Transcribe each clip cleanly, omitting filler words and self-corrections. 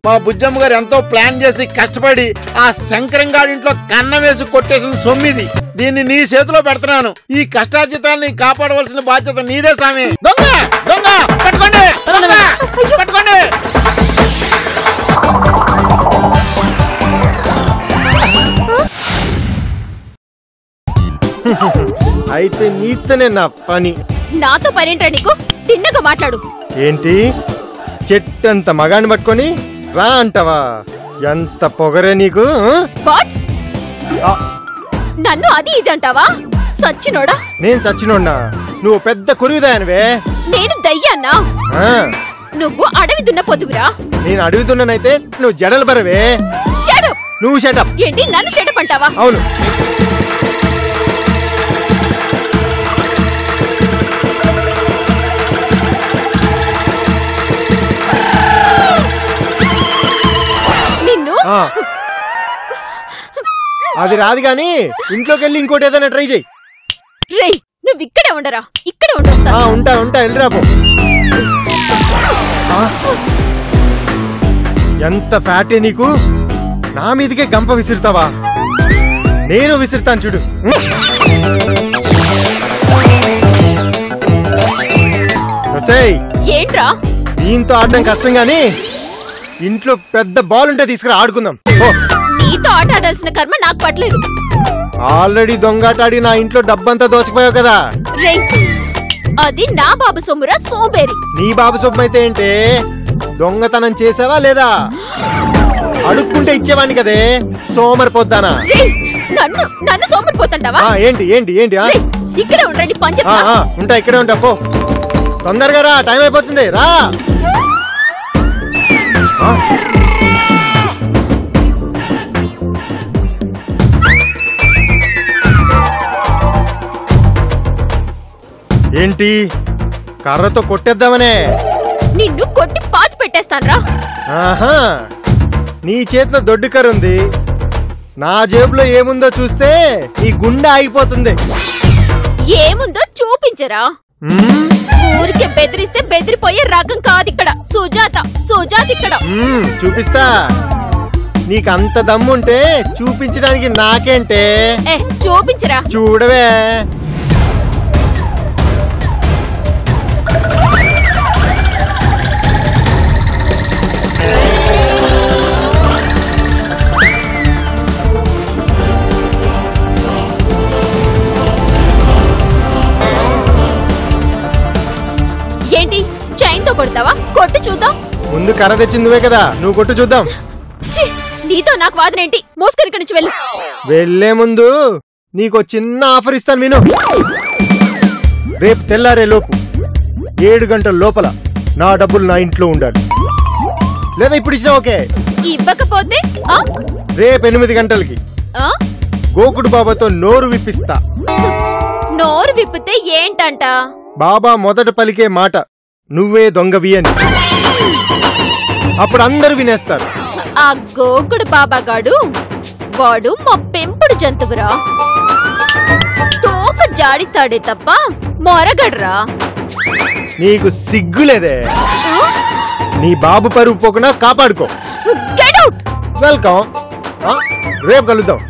మా బుజ్జమ్మ గారు ఎంతో ప్లాన్ చేసి కష్టపడి ఆ శంకరంగాడి ఇంట్లో కన్న వేసి కొట్టేసిన సొమ్మిది. దీన్ని నీ చేతిలో పెడుతున్నాను. ఈ కష్టార్జితాన్ని కాపాడవలసిన బాధ్యత నీదే సామి. దొంగ దొంగ పట్టుకోండి, పట్టుకోండి. అయితే నీతోనే నా పని. నాతో పనేంట్రా నీకు? తిన్నగా మాట్లాడు. ఏంటి చెట్టంత మగాన్ని పట్టుకొని రా అంటావా? ఎంత పొగరే నీకు? నన్ను అది ఇది అంటావా? సచ్చినోడా? నేను చచ్చినోడ్నా? నువ్వు పెద్ద కొరివిదాయనవే. నేను దయ్యాన్నా? నువ్వు అడవి దున్న పొద్దువురా. నేను అడుగుతున్నానైతే నువ్వు జడలు బరవే. నువ్వు షటప్. ఏంటి నన్ను షటప్ అంటావా? అవును. అది రాదు గాని ఇంట్లోకి వెళ్ళి ఇంకోటి ఏదైనా ట్రై చేయి. రేయ్ నువ్వు ఇక్కడే ఉండరా? ఇక్కడే ఉండొస్తా. ఉంటా వెళ్ళిరాబో. ఎంత ఫ్యాటే నీకు? నా మీదకే గంప విసురుతావా? నేను విసురుతాను చూడు. ఏంట్రా? దీంతో ఆడడం కష్టం గాని ఇంట్లో పెద్ద బాల్ ఉంటే తీసుకురా ఆడుకుందాం. నీతో ఆట ఆడాల్సిన కర్మ నాకు పట్టలేదు. ఆల్రెడీ దొంగాటాడి నా ఇంట్లో డబ్బంతా దోచుకుపోయావు కదా. అది నా బాబు సొమ్మురా సోంబేరి. నీ బాబు సొమ్ము అయితే ఏంటే? దొంగతనం చేసావా లేదా? అడుక్కుంటే ఇచ్చేవాడిని కదే సోమరిపోద్దానా? నన్ను సోమరిపోతాంటావా? ఏంటి ఏంటి ఏంటి? ఇక్కడే ఉండండి పని చెప్తా. ఉంటా ఇక్కడే ఉంటా. పో తొందరగా రా, టైం అయిపోతుంది. రా. ఏంటి కర్రతో కొట్టేద్దామనే? నిన్ను కొట్టి పాతి పెట్టేస్తాన్రా. ఆహా, నీ చేతిలో దొడ్డు కర్ర ఉంది, నా జేబులో ఏముందో చూస్తే నీ గుండె ఆగిపోతుంది. ఏముందో చూపించరా? ఊరికే బెదిరిస్తే బెదిరిపోయే రకం కాదు ఇక్కడ. సుజాత ఇక్కడ. చూపిస్తా. నీకంత దమ్ముంటే చూపించడానికి నాకేంటే? చూపించరా. చూడవే. ఏంటి చైన్ తో కొడతావా? కొట్టు చూద్దాం. ముందు కర్ర తెచ్చిందివే కదా, నువ్వు కొట్టు చూద్దాం. నీతో నాకు వాదనేంటి? మోసుకొని ఇక్కడి నుంచి వెళ్ళు. వెళ్లే ముందు నీకు చిన్న ఆఫర్ ఇస్తాను విను. రేపు తెల్లారే లోపు 7 గంటల లోపల నా డబ్బులు నా ఇంట్లో ఉండాలి. లేదా ఇప్పుడు ఇచ్చినా ఓకే. ఇవ్వకపోతే రేపు 8 గంటలకి గోకుడు బాబాతో నోరు విప్పిస్తా. నోరు విప్పితే ఏంటంట? బాబా మొదట పలికే మాట నువ్వే దొంగవి అని. అప్పుడు అందరూ వినేస్తారు. ఆ గోకుడు బాబాగాడు వాడు మా పెంపుడు జంతువురా. తోక జాడిస్తాడే తప్ప మొరగడ్రా. నీకు సిగ్గులేదే? నీ బాబు పరువు పోకుండా కాపాడుకో. Get out. వెల్కమ్. రేపు కలుద్దాం.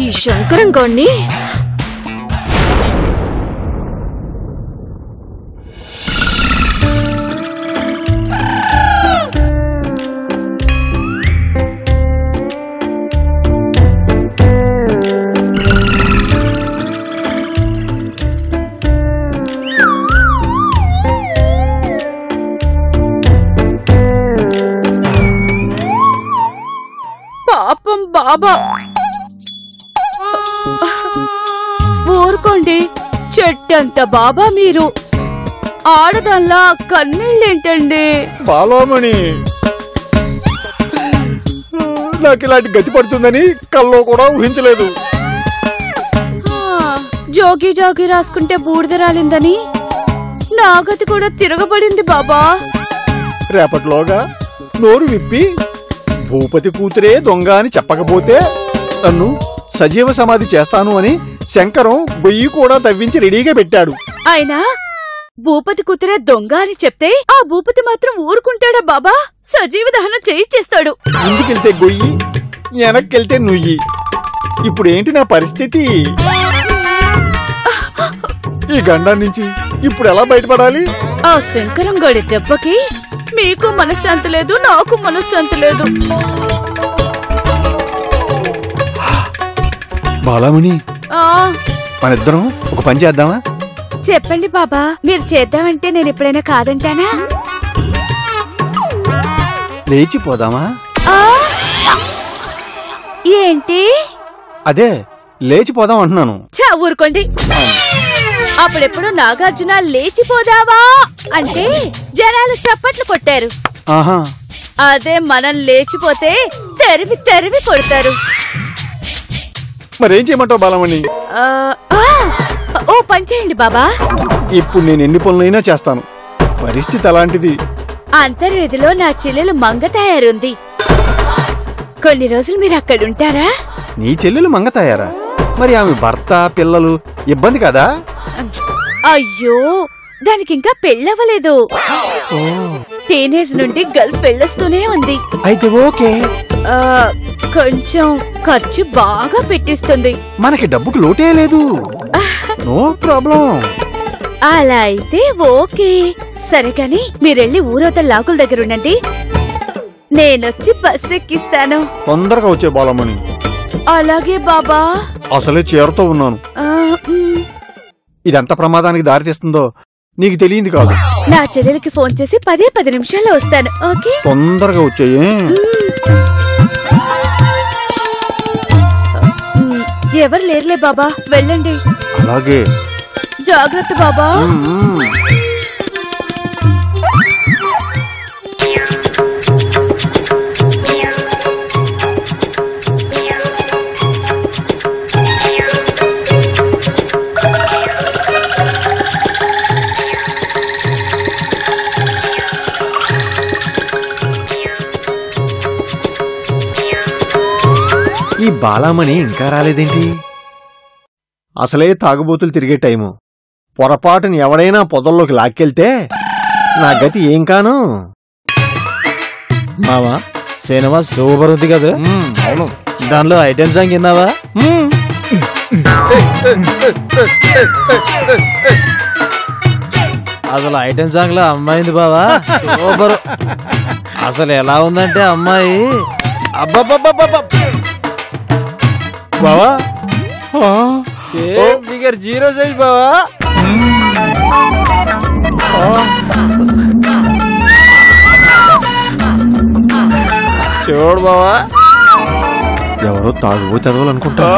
ఈ శంకరంగాన్ని పాపం బాబా. ఊరుకోండి, చెట్టంత బాబా మీరు. ఆడదల్లా కన్నీళ్ళేంటండి? బాలోమణి, నాకు ఇలాంటి గతి పడుతుందని కల్లో కూడా ఊహించలేదు. జోగి జోగి రాసుకుంటే బూడిద రాలిందని నా గతి కూడా తిరగబడింది బాబా. రేపటిలోగా నోరు విప్పి భూపతి కూతురే దొంగ అని చెప్పకపోతే నన్ను సజీవ సమాధి చేస్తాను అని శంకరం గొయ్యి కూడా తవ్వించి రెడీగా పెట్టాడు. ఆయన భూపతి కూతురే దొంగ అని చెప్తే ఆ భూపతి మాత్రం ఊరుకుంటాడా బాబా? సజీవ దహనం చేయిచ్చేస్తాడు. ముందుకెళ్తే గొయ్యి, వెనక్కెళ్తే నుయ్యి. ఇప్పుడు ఏంటి నా పరిస్థితి? ఈ గండం నుంచి ఇప్పుడు ఎలా బయటపడాలి? ఆ శంకరం గడి దెబ్బకి మీకు మనశ్శాంతి లేదు, నాకు మనశ్శాంతి లేదు. బాలామణి, ఆ మనిద్దరం ఒక పని చేద్దామా? చెప్పండి బాబా, మీరు చేద్దామంటే నేను ఎప్పుడైనా కాదంటానా? లేచిపోదామా? ఆ ఏంటి? అదే లేచిపోదాం అంటున్నాను. చా ఊరుకోండి. అప్పుడెప్పుడు నాగార్జున లేచిపోదావా అంటే జనాలు చప్పట్లు కొట్టారు. ఆహా, అదే మనం లేచిపోతే తెరివి తెరివి కొడతారు. మరేం చేయమంటావు బాలమణి? ఆ, ఆ, ఓ పని చేయండి బాబా. ఇప్పుడు నేను ఎన్ని పనులైనా చేస్తాను. పరిస్థితి అలాంటిది. అంతర్వేదిలో నా చెల్లెలు మంగ తయారుంది. కొన్ని రోజులు మీరు అక్కడుంటారా? నీ చెల్లెలు మంగ తయారా? మరి ఆమె భర్త పిల్లలు ఇబ్బంది కదా? అయ్యో, దానికింకా పెళ్ళవ్వలేదు. టీనేజ్ నుండి గల్ఫ్ వెళ్ళొస్తూనే ఉంది. అయితే ఓకే. ఆ, కొంచెం ఖర్చు బాగా పెట్టిస్తుంది. మనకి డబ్బుకు లోటే లేదు. No problem. అలా అయితే ఓకే. సరే కాని మీరెళ్ళి ఊరవతల లాకుల దగ్గర ఉండండి, నేనొచ్చి బస్ ఎక్కిస్తాను. తొందరగా వచ్చే బాలమణి. అలాగే బాబా. అసలే చీరతో ఉన్నాను. ఇదంత ప్రమాదానికి దారితీస్తుందో నీకు తెలియంది కాదు. నా చెల్లెలకి ఫోన్ చేసి 10 నిమిషాల్లో వస్తాను. ఓకే, తొందరగా వచ్చాయే. ఎవరు లేరులే బాబా, వెళ్ళండి. అలాగే. జాగ్రత్త బాబా. ఈ బాలామణి ఇంకా రాలేదేంటి? అసలే తాగుబోతులు తిరిగే టైము. పొరపాటుని ఎవడైనా పొదల్లోకి లాక్కెళ్తే నా గతి ఏం కాను? మామా, సినిమా సూపర్ ఉంది కదా? అవును. దానిలో ఐటెం సాంగ్ విన్నావా? అసలు ఐటెం సాంగ్ లో అమ్మాయింది బావా, సూపర్. అసలు ఎలా ఉందంటే అమ్మాయి అబ్బబ్బబ్బబ్బ బావా, ఫిగర్ 0 సైజ్ బావా. చూడు బావా, ఎవరో తాగుబోతే చదవాలనుకుంటా.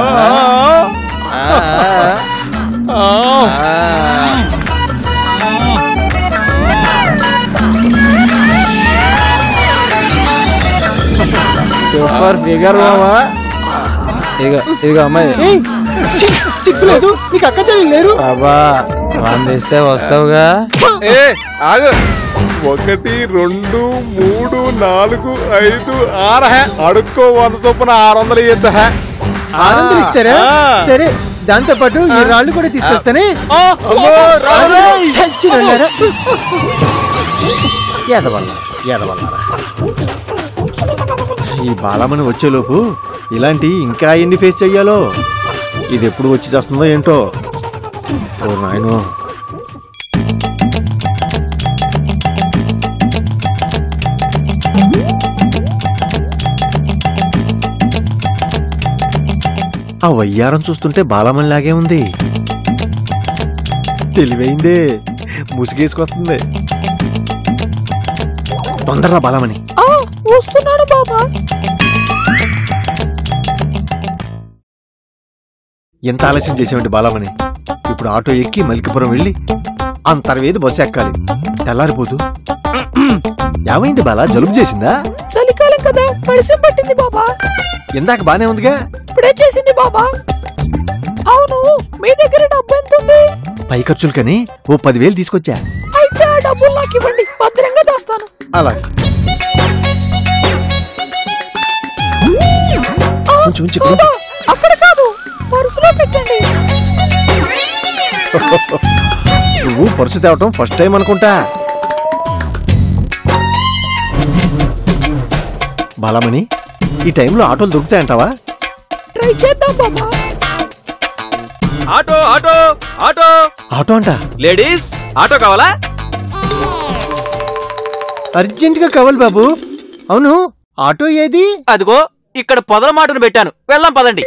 సూపర్ ఫిగర్ బావా. ఇదిగో అమ్మాయి. సిగ్గులేదు నీకు? అక్క చెల్లి లేరు? బాబా, వందిస్తే వస్తావుగా. ఆగు. 1 2 3 4 5 6 అడుక్కో 100 చొప్పున 600 ఇయ్యొచ్చు. ఆనందం ఇస్తారా? సరే, దాంతో పాటు ఈ రాళ్ళు కూడా తీసుకొస్తానే. ఈ బాలమని వచ్చేలోపు ఇలాంటి ఇంకా ఎన్ని ఫేస్ చెయ్యాలో. ఇది ఎప్పుడు వచ్చి చేస్తుందో ఏంటో. ఓ నాయనో. ఆ వయ్యారం చూస్తుంటే బాలమనిలాగే ఉంది. తెలివైందే, ముసుగేసుకొస్తుంది. తొందరగా బాలమని. వస్తున్నాడు బాబా. ఎంత ఆలస్యం చేసేవంటి బాలమని. ఇప్పుడు ఆటో ఎక్కి మలికిపురం వెళ్ళి అంతర్వేది బస్సు ఎక్కాలి. తెల్లారిపోదు. ఏమైంది బాలా, జలుబు చేసిందా? చలికాలం కదా, పడిసం పట్టింది బాబా. ఇందాక బానే ఉందిగా. ఇప్పుడే చేసింది బాబా. అవును, మీ దగ్గర డబ్బు ఎంత ఉంది? పై ఖర్చులకని ఓ 10,000 తీసుకొచ్చా. అయితే ఆ డబ్బులు నాకు ఇవ్వండి, భద్రంగా దాస్తాను. అలాగే. కొంచెం ఉంచు, ఇక్కడ ఉంచు. అక్కడ కాదు, పర్సులో పెట్టండి. నువ్వు పర్సు తేవటం ఫస్ట్ టైం అనుకుంటా. బాలమణి, ఈ టైంలో ఆటోలు దొరుకుతాయంటావా? ట్రై చేద్దాం బాబా. ఆటో ఆటో ఆటో ఆటో అంట. లేడీస్ ఆటో కావాలా? అర్జెంట్ గా కావాలి బాబు. అవును, ఆటో ఏది? అదిగో ఇక్కడ పొదల మాటను పెట్టాను, వెళ్దాం పదండి.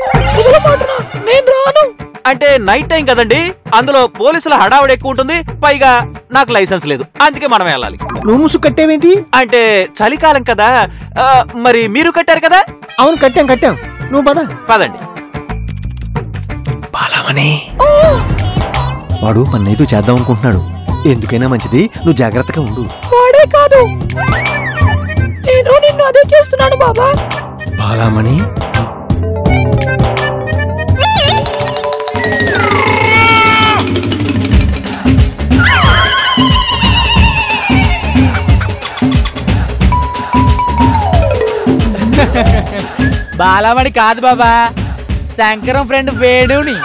నేను రాను. అంటే నైట్ టైం కదండి, అందులో పోలీసుల హడావుడి ఎక్కువ ఉంటుంది, పైగా నాకు లైసెన్స్ లేదు, అందుకే మనం వెళ్ళాలి. నువ్వు ముసు కట్టేవేంటి? అంటే చలికాలం కదా. మరి మీరు కట్టారు కదా? అవును, కట్టాం కట్టాం. నువ్వు పద. పదండి. బాలమణి, వాడు మన్నేదో చేద్దాం అనుకుంటున్నాడు. ఎందుకైనా మంచిది, నువ్వు జాగ్రత్తగా ఉండు. వాడే కాదు, నేను నిన్ను అదే చేస్తున్నాను బాబా. బాలమణి, బాలమణి కాదు బాబా, శంకరం ఫ్రెండ్ వేణుని.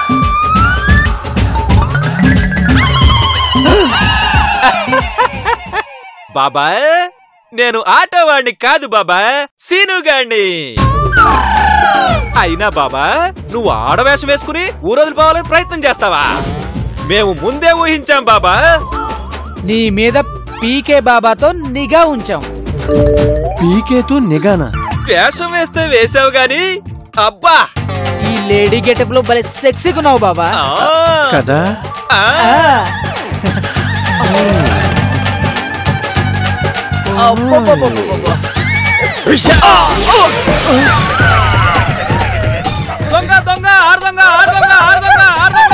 బాబా, నేను ఆటో వాడిని కాదు బాబా, సీనుగాడిని. అయినా బాబా, నువ్వు ఆడవేషం వేసుకుని ఊరొదిలిపోవాలని ప్రయత్నం చేస్తావా? మేము ముందే ఊహించాం బాబా. నీ మీద పీకే బాబాతో నిఘా ఉంచాం. పీకేతో నిఘానా? వేషం వేస్తే వేసావు గాని అబ్బా, ఈ లేడీ గెటప్ లో భలే సెక్సీగున్నావు బాబా. కదా? దొంగ దొంగ ఆరు దొంగ ఆరు దొంగ ఆరు దొంగ ఆరు దొంగ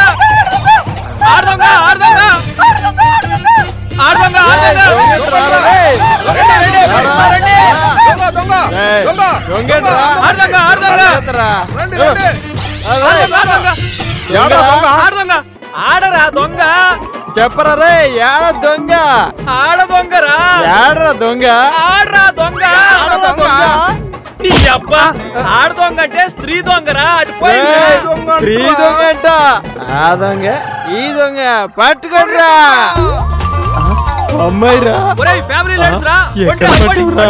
ఆరు దొంగ ఆరు దొంగ ఆరు దొంగ ఆడరా దొంగ. చెప్పరా రే, ఏడ దొంగ? ఆడ దొంగరా. ఏడరా దొంగ? ఆడరా దొంగ. నీ అబ్బా, ఆడ దొంగ అంటే స్త్రీ దొంగరా. అటు స్త్రీ దొంగ అంట. ఆ దొంగ ఈ దొంగ పట్టుకోడ్రా. అమ్మాయిరా. ఫ్యామిలీ లైన్స్ రా. ఎక్కడ పట్టుకురా?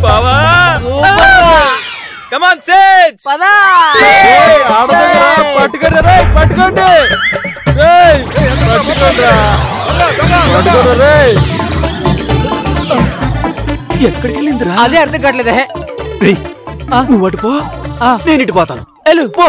బావా, కమాన్ సేజ్. పదా. ఆడదొంగరా, పట్టుకోండి రే, పట్టుకోండి. రేయ్, పట్టుకోండిరా. పట్టుకోండి రేయ్. ఎక్కడికి వెళ్ళిందిరా? అదే అర్థం కావట్లేదే. నువ్వు అటు పో, నేను ఇటు పోతాను. వెళ్ళు పో.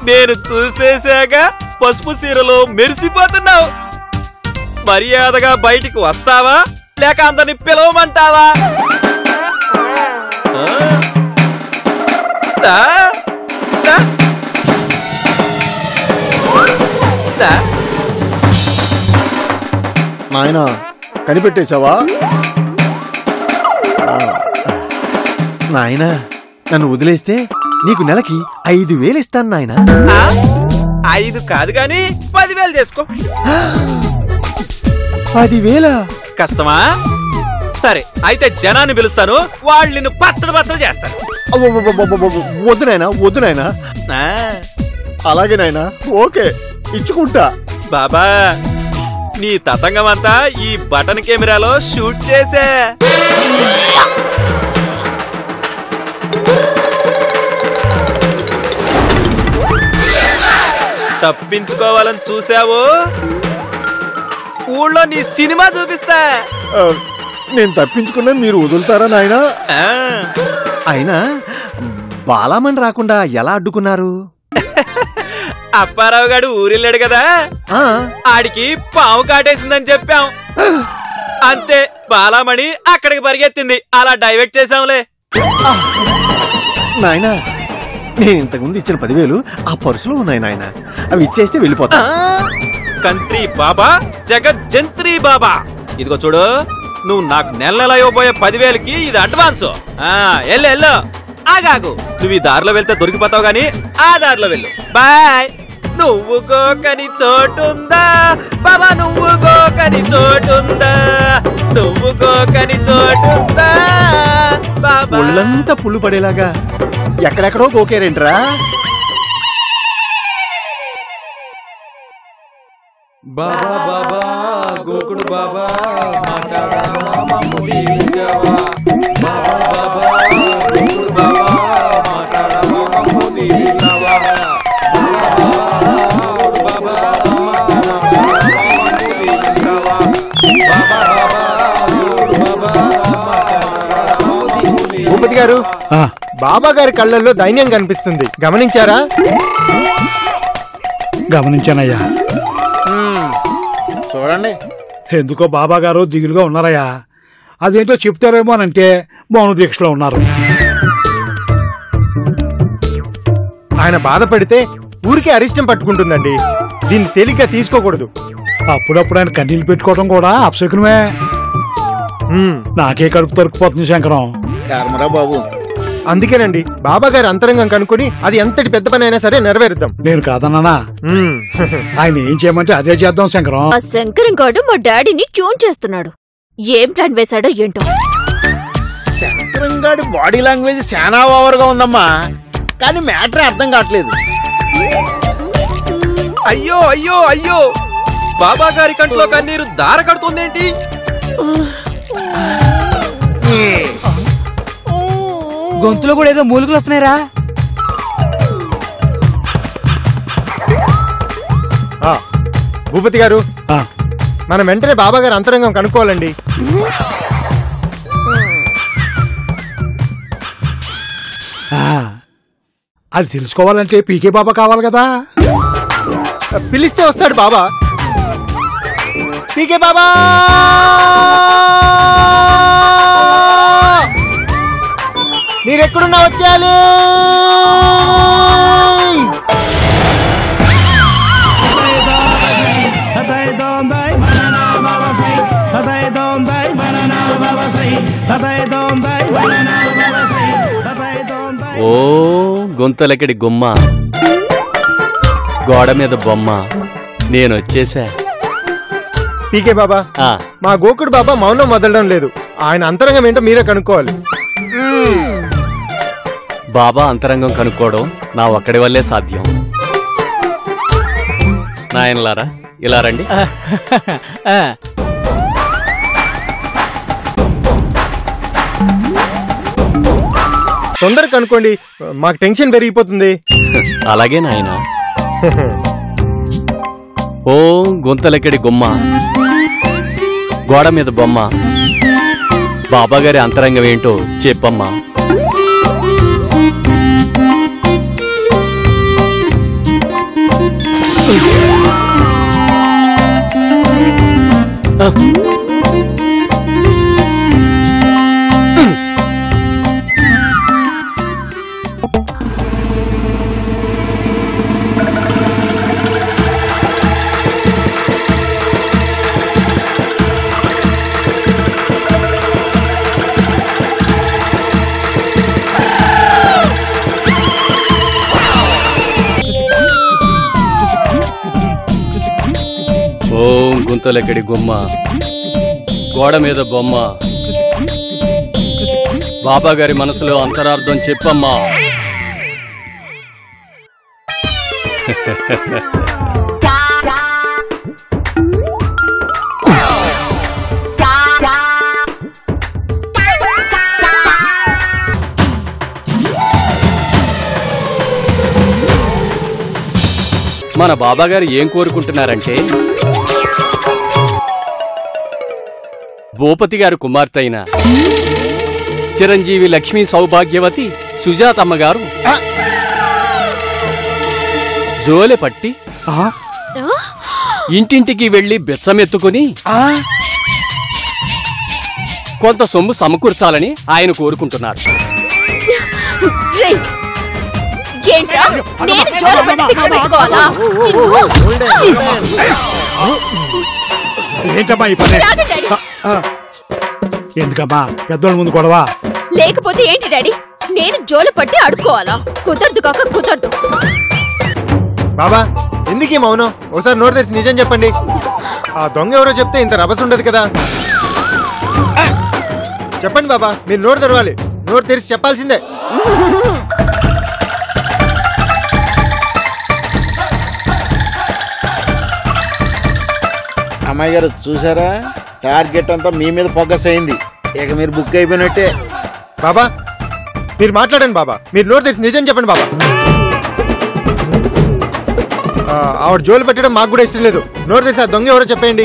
నేను చూసేశాక పసుపు సీరలో మెరిసిపోతున్నావు. మర్యాదగా బయటికి వస్తావా, లేక అందరిని పిలవమంటావా? నాయనా, కనిపెట్టేశావా? నాయనా, నన్ను వదిలేస్తే నీకు నెలకి 5,000 ఇస్తాను నాయనా. 5 కాదు గాని 10,000 చేసుకో. 10,000? కష్టమా? సరే, అయితే జనాన్ని పిలుస్తాను, వాళ్ళు నిన్ను పచ్చడి చేస్తారు. వద్దు నాయనా, వద్దు నాయనా. అలాగే నాయనా, ఓకే, ఇచ్చుకుంటా. బాబా, నీ తతంగం అంతా ఈ బటన్ కెమెరాలో షూట్ చేసే. తప్పించుకోవాలని చూసావు, ఊళ్ళో నీ సినిమా చూపిస్తా. నేను తప్పించుకున్నా మీరు వదులుతారా నాయనా? అయినా బాలామణి రాకుండా ఎలా అడ్డుకున్నారు? అప్పారావు గారు ఊరెళ్ళాడు కదా, ఆడికి పాము కాటేసిందని చెప్పాం. అంతే, బాలామణి అక్కడికి పరిగెత్తింది, అలా డైవర్ట్ చేసాంలే. నాయనా, నేను ఇంతకుముందు ఇచ్చిన 10,000 ఆ పర్సులో ఉన్నాయి నాయన, అవి ఇచ్చేస్తే వెళ్ళిపోతా. కంత్రి బాబా, జగత్ జంత్రి బాబా. ఇదిగో చూడు, నువ్వు నాకు నెల నెల ఇవ్వబోయే 10,000కి ఇది అడ్వాన్స్. ఎల్లు ఆగాగు. నువ్వు ఈ దారిలో వెళ్తే దొరికిపోతావు గాని ఆ దారిలో వెళ్ళు. బాయ్. నువ్వు గోకని చోటుందా బాబా, నువ్వు గోకని చోటుందా, నువ్వు గోకని చోటుందా బాబా. ఒళ్ళంతా పుల్లు పడేలాగా ఎక్కడెక్కడో గోకేరేంట్రా? బాబా బాబా గోకుడు బాబా భూపతి గారు, బాబా గారి కళ్ళల్లో దైన్యం కనిపిస్తుంది, గమనించారా? గమనించానయ్యా. చూడండి, ఎందుకో బాబా గారు దిగులుగా ఉన్నారయ్యా. అదేంటో చెప్తారేమో అనంటే మౌన దీక్షలో ఉన్నారు. ఆయన బాధపడితే ఊరికే అరిష్టం పట్టుకుంటుందండి, దీన్ని తేలిగ్గా తీసుకోకూడదు. అప్పుడప్పుడు ఆయన కన్నీళ్ళు పెట్టుకోవడం కూడా అపశకునమే. నాకే కడుపు తరుక్కుపోతుంది శంకరం. కర్మరా బాబు. అందుకేనండి బాబా గారి అంతరంగం కనుక్కొని అది ఎంతటి పెద్ద పని అయినా సరే నెరవేరుద్దాం. నేను కాదన్నానా? ఆయన ఏం చేయమంటే అదే చేద్దాం శంకరం. ఆ శంకరం గాడు మా డాడీని ట్యూన్ చేస్తున్నాడు. ఏం ప్లాన్ వేశాడో ఏంటో. శంకరం గాడి బాడీ లాంగ్వేజ్ చాలా ఓవర్ గా ఉందమ్మా, కానీ మ్యాటర్ అర్థం కావట్లేదు. అయ్యో అయ్యో అయ్యో, బాబా గారి కంట్లో కన్నీరు దార కడుతుందేంటి? గొంతులో కూడా ఏదో మూలుగులు వస్తున్నాయిరా. భూపతి గారు, మనం వెంటనే బాబా గారి అంతరంగం కనుక్కోవాలండి. అది తెలుసుకోవాలంటే పీకే బాబా కావాలి కదా. పిలిస్తే వస్తాడు బాబా. పీకే బాబా, మీరెక్కడున్నా వచ్చేయాలి. ఓ గొంతులకిడి గుమ్మ, గోడ మీద బొమ్మ, నేనొచ్చేసా. పీకే బాబా, మా గోకుడు బాబా మౌనం వదలడం లేదు. ఆయన అంతరంగం ఏంటో మీరే కనుక్కోవాలి. బాబా అంతరంగం కనుక్కోవడం నా ఒక్కడి వల్లే సాధ్యం. నాయనలారా ఇలా రండి. తొందరగా కనుక్కోండి, మాకు టెన్షన్ పెరిగిపోతుంది. అలాగే నాయన. ఓ గొంతులకిడి గుమ్మ, గోడ మీద బొమ్మ, బాబాగారి అంతరంగం ఏంటో చెప్పమ్మా. ఓం గుంతలెక్కడి గుమ్మ, గోడ మీద బొమ్మ, బాబా గారి మనసులో అంతరార్థం చెప్పమ్మా. మన బాబా గారు ఏం కోరుకుంటున్నారంటే, భూపతి గారు కుమార్తె అయిన చిరంజీవి లక్ష్మీ సౌభాగ్యవతి సుజాతమ్మ గారు జోలె పట్టి ఇంటింటికి వెళ్లి బెచ్చమెత్తుకుని కొంత సొమ్ము సమకూర్చాలని ఆయన కోరుకుంటున్నారు. ఏంటమ్మా ఈ పని? ఎందుకమ్మా పెద్దోళ్ళ ముందు గొడవ? లేకపోతే ఏంటి డాడీ, నేను జోలు పట్టి అడుక్కోవాలా? కుదరదు కాక కుదరదు. బాబా ఎందుకీ మౌనం? ఒకసారి నోరు తెరిచి నిజం చెప్పండి. ఆ దొంగ ఎవరో చెప్తే ఇంత రభస ఉండదు కదా. చెప్పండి బాబా, మీరు నోరు తెరవాలి. నోరు తెరిచి చెప్పాల్సిందే. అమ్మాయి గారు చూసారా, టార్గెట్ అంతా మీ మీద ఫోకస్ అయింది. ఇక మీరు బుక్ అయిపోయినట్టే. బాబా మీరు మాట్లాడండి బాబా, మీరు నోరు తెరిచి నిజం చెప్పండి బాబా. ఆవిడ జోలు పెట్టడం మాకు కూడా ఇష్టం లేదు. నోరు తెరిచి ఆ దొంగ ఎవరో చెప్పండి.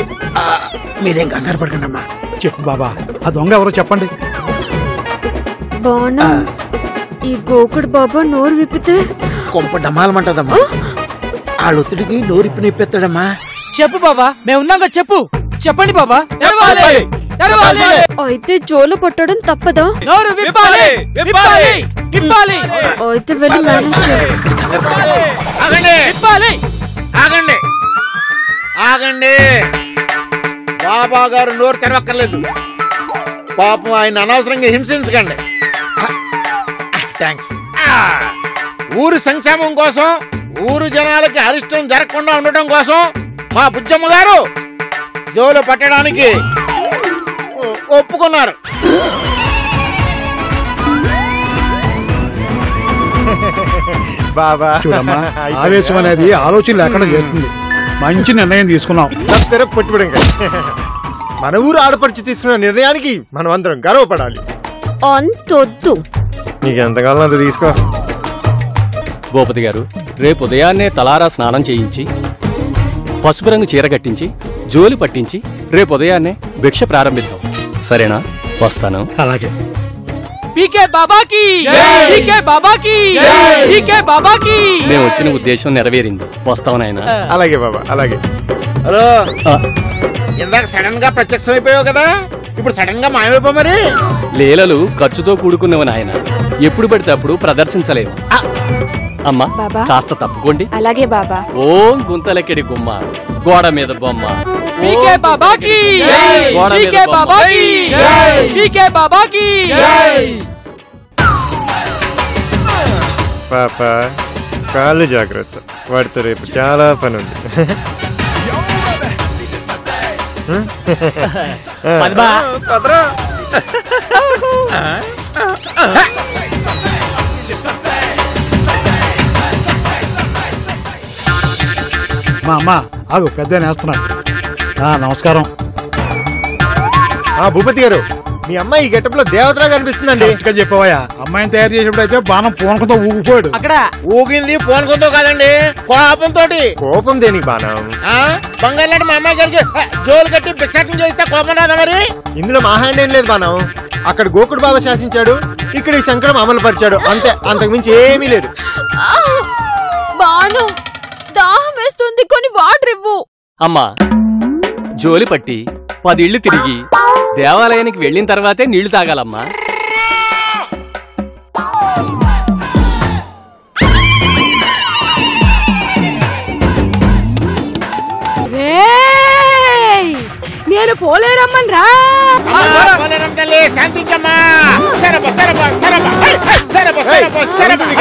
మీరేం కంగారు పడకండి అమ్మా. చెప్పు బాబా, ఆ దొంగ ఎవరో చెప్పండి. బానా ఈ గోకుడు బాబా నోరు విప్పితే కొంప డమాలమంటదమ్మా. ఆ ఒత్తిడికి నోరిప్పి నిప్పెత్తాడమ్మా. చెప్పు బాబా, మేము ఉన్నాగా. చెప్పు చెప్పండి బాబా. తెరవాలి, తెరవాలి. అయితే జోలు పట్టడం తప్పదా? నోరు విప్పాలి, విప్పాలి, విప్పాలి. అయితే వెళ్ళి మేనేజ్ చేయాలి. ఆగండి విప్పాలి. ఆగండి ఆగండి. బాబా గారు నోరు తెరవక్కర్లేదు. పాపం ఆయన అనవసరంగా హింసించకండి. థ్యాంక్స్. ఊరు సంక్షేమం కోసం, ఊరు జనాలకి అరిష్టం జరగకుండా ఉండటం కోసం మా బుజ్జమ్మ గారు జోలు పట్టడానికి ఒప్పుకున్నారు. బాబా చూడమ్మా, ఆవేశం అనేది ఆలోచన లేకుండా చేస్తుంది. మంచి నిర్ణయం తీసుకున్నాం. పొట్టుబడి మన ఊరు ఆడపడిచి తీసుకున్న నిర్ణయానికి మనం అందరం గర్వపడాలి. అంతొద్దు. నీకు ఎంతకాలం అంత తీసుకో. భూపతి గారు, రేపు ఉదయాన్నే తలారా స్నానం చేయించి, పసుపు రంగు చీర కట్టించి, జోలి పట్టించి రేపు ఉదయాన్నే భిక్ష ప్రారంభిద్దాం. సరేనా? వస్తాను. అలాగే. పీకే బాబాకి, పీకే బాబాకి, పీకే బాబాకి. మేము వచ్చిన ఉద్దేశం నెరవేరింది. వస్తాం నాయనా. అలాగే బాబా, అలాగే. హలో, ఇందాక సడన్ గా ప్రత్యక్షం అయిపోయావు కదా, ఇప్పుడు సడన్ గా మాయమైపో. మరి లీలలు ఖర్చుతో కూడుకున్నవి నాయన, ఎప్పుడు పడితే అప్పుడు ప్రదర్శించలేము. అమ్మా కాస్త తప్పుకోండి. అలాగే బాబా. ఓం గుంతలెక్కడి గుమ్మ, గోడ మీద బొమ్మ. పీకే బాబాకి, పీకే బాబాకి, పీకే బాబాకి. పాప కాళ్ళు జాగ్రత్త, వాడితో రేపు చాలా పని ఉంది. మా అమ్మ ఆగు, పెద్ద నేస్తున్నాడు. నమస్కారం. భూపతి గారు, మీ అమ్మాయి ఈ గెటప్ లో దేవతలా కనిపిస్తుందండి. చెప్పవయ్యా, అమ్మాయిని తయారు చేసేప్పుడు అయితే బాణం పూనకంతో ఊగిపోయాడు. అక్కడ ఊగింది పూనకంతో కాదండి, కోపంతో. కోపం దేనికి బాణం? బంగారు మా అమ్మాయి గారికి జోలు కట్టి భిక్షాటం చేస్తే కోపం రాదా? మరి ఇందులో మా హ్యాండ్ ఏం లేదు బాణం. అక్కడ గోకుడు బాబా శాసించాడు, ఇక్కడ ఈ శంకరం అమలు పరిచాడు, అంతే. అంతకు మించి ఏమీ లేదు. బాను దాహం వేస్తుంది, కొన్ని వాటర్ ఇవ్వు. అమ్మా, జోలి పట్టి 10 ఇళ్లు తిరిగి దేవాలయానికి వెళ్ళిన తర్వాతే నీళ్లు తాగాలమ్మా. నేను పోలేరమ్మన్ రా. శాంతించమ్మా.